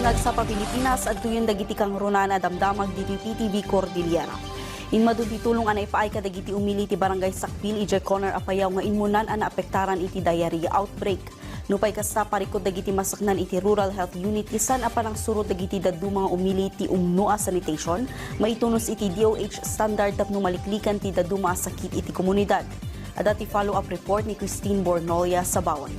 Bumnag sa Pilipinas at tuyon dagiti kang runana damdamag diti PTV Cordillera. In madudi tulong anay paay kadagiti umili ti barangay Sakpil ije corner apayaw nga inmunan ana apektaran iti diarrhea outbreak. Nupay kasta parikod dagiti masaknan iti rural health unit isan apanang surot dagiti daddu mga umili ti umnoa sanitation maitunos iti DOH standard tapno maliklikan ti daddu mga sakit iti komunidad. Adati follow-up report ni Christine Bornolia sa Bawon.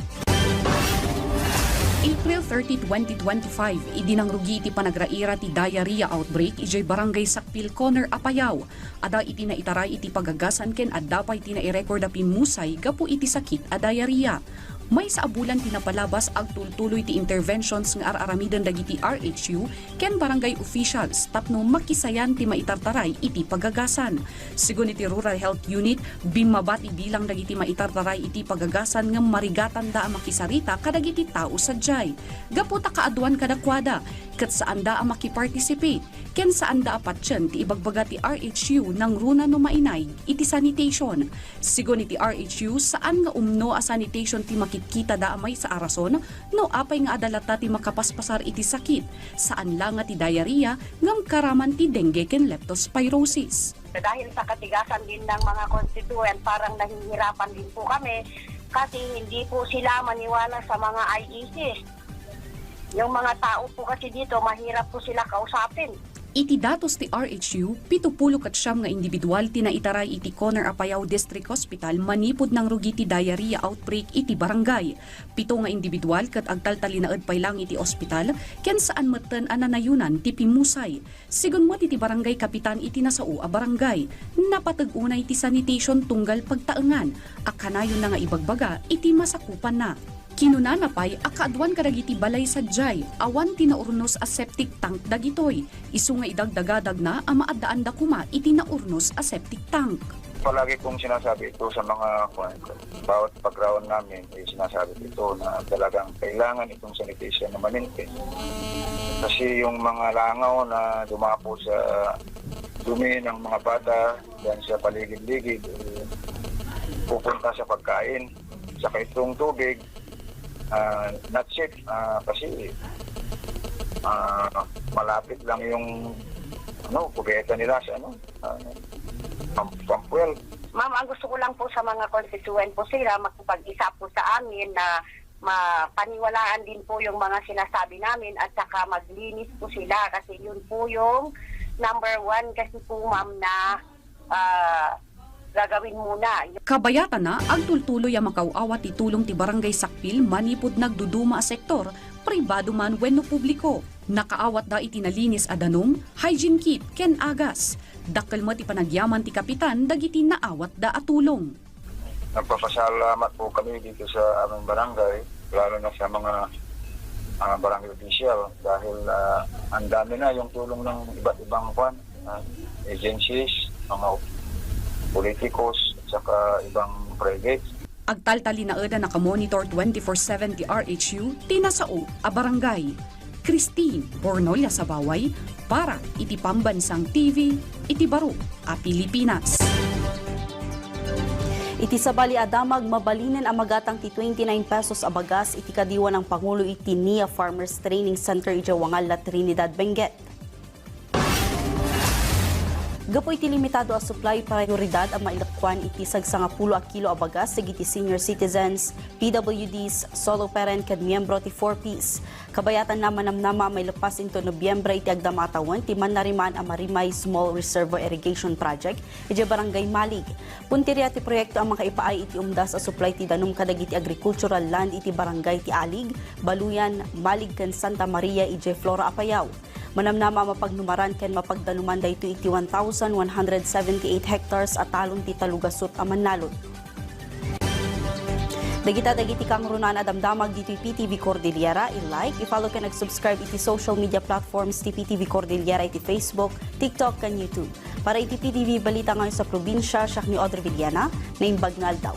April 30, 2025, idinangrugi iti panagraira ti diarrhea outbreak ijay barangay Sakpil Corner Apayaw. Ada iti naitaray iti pagagasan ken adda pay iti nairecord a pimusay gapu iti sakit a diarrhea. May sa abulan tinapalabas ag tultuloy ti interventions nga araramidan dagiti RHU ken barangay officials tapno makisayan ti maitartaray iti pagagasan. Sigun iti Rural Health Unit, bimabati bilang dagiti maitartaray iti pagagasan nga marigatan da makisarita kadagiti tao sadyay. Gaputa kaaduan kadakwada, ket saan da makiparticipate, ken saan da apatyan ti ibagbaga ti RHU nang runa no mainay iti sanitation. Sigun iti RHU saan nga umno a sanitation ti kita da amay sa arason no apay nga adalata ti makapaspasar iti sakit saan lang nga ti diarrhea ngam karaman ti dengue ken leptospirosis. Dahil sa katigasan din ng mga constituent, parang nahihirapan din po kami kasi hindi po sila maniwala sa mga IECs. Yung mga tao po kasi dito, mahirap po sila kausapin. Iti datos ti RHU, 70 nga individual tinaitaray iti Corner Apayaw District Hospital manipod ng rugi ti diarrhea outbreak iti barangay. 7 nga individual ket agtaltalinaed pay lang iti ospital ken saan metten ananayunan ti pimusay. Sigun mo ti barangay kapitan iti nasao a barangay. Napatag-unay ti sanitation tunggal pagtaengan. Akanayon na nga ibagbaga iti masakupan na. Kinunanapay akaadwan kadagiti balay sadyay awan tinaurnos a septic tank dagitoy. Isu nga idagdagadag na a maadaan da kuma iti naurnos a septic tank. Palagi kong sinasabi ito sa mga bawat pag-round namin ay sinasabi ito na talagang kailangan itong sanitation na ma-maintain. Kasi yung mga langaw na dumapo sa dumi ng mga bata yan sa paligid-ligid pupunta sa pagkain. Saka itong tubig not safe kasi malapit lang yung kubeta nila sa pampuel. Ma'am, ang gusto ko lang po sa mga constituent po sila makipag-isa po sa amin na mapaniwalaan din po yung mga sinasabi namin at saka maglinis po sila kasi yun po yung number 1 kasi po ma'am na gagawin muna. Kabayatan na, ang tultuloy ang makauawat ti tulong ti barangay Sakpil manipod nagduduma a sektor, pribado man wenno publiko. Nakaawat da iti nalinis a danong, hygiene kit ken agas. Dakkel mo ti panagyaman ti kapitan dagiti naawat da a tulong. Nagpapasalamat po kami dito sa aming barangay, lalo na sa mga barangay official dahil ang dami na yung tulong ng iba't ibang agencies, mga politikos at saka ibang private. Agtaltali na eda nakamonitor 24/7 ti RHU tinasao a barangay. Christine Bornolia sa Baway para iti Pambansang TV iti Baro a Pilipinas. Iti sabali adamag mabalinen ang magatang ti 29 pesos a bagas iti kadiwa ng Pangulo iti NIA Farmers Training Center iti Wangal la Trinidad, Benguet. Gapoy iti limitado a supply prioridad ang mailakwan iti sagsanga-pulo a kilo a bagas sigiti senior citizens, PWDs, solo parent kad miyembro ti 4Ps. Kabayatan naman namnama may lepas into Nobyembre iti agdamatawan ti Manariman a Marimay Small Reservoir Irrigation Project iti Barangay Malig. Puntirya ti proyekto ang makaipaay iti umdas a supply ti danum kadagiti agricultural land iti Barangay ti Alig, Baluyan, Malig ken Santa Maria iti Flora Apayaw. Manamnama mapagnumaran ken mapagdanuman dayto iti 1,178 hectares at talon ti talugasot a Manlalod. Dagiti kang runan adamdamag dito PTV Cordillera, i-like, i-follow ken nag-subscribe iti social media platforms ti PTV Cordillera iti Facebook, TikTok ken YouTube. Para iti PTV balita ngayon sa probinsya, siya ni Audrey Villana, na Imbagnal daw.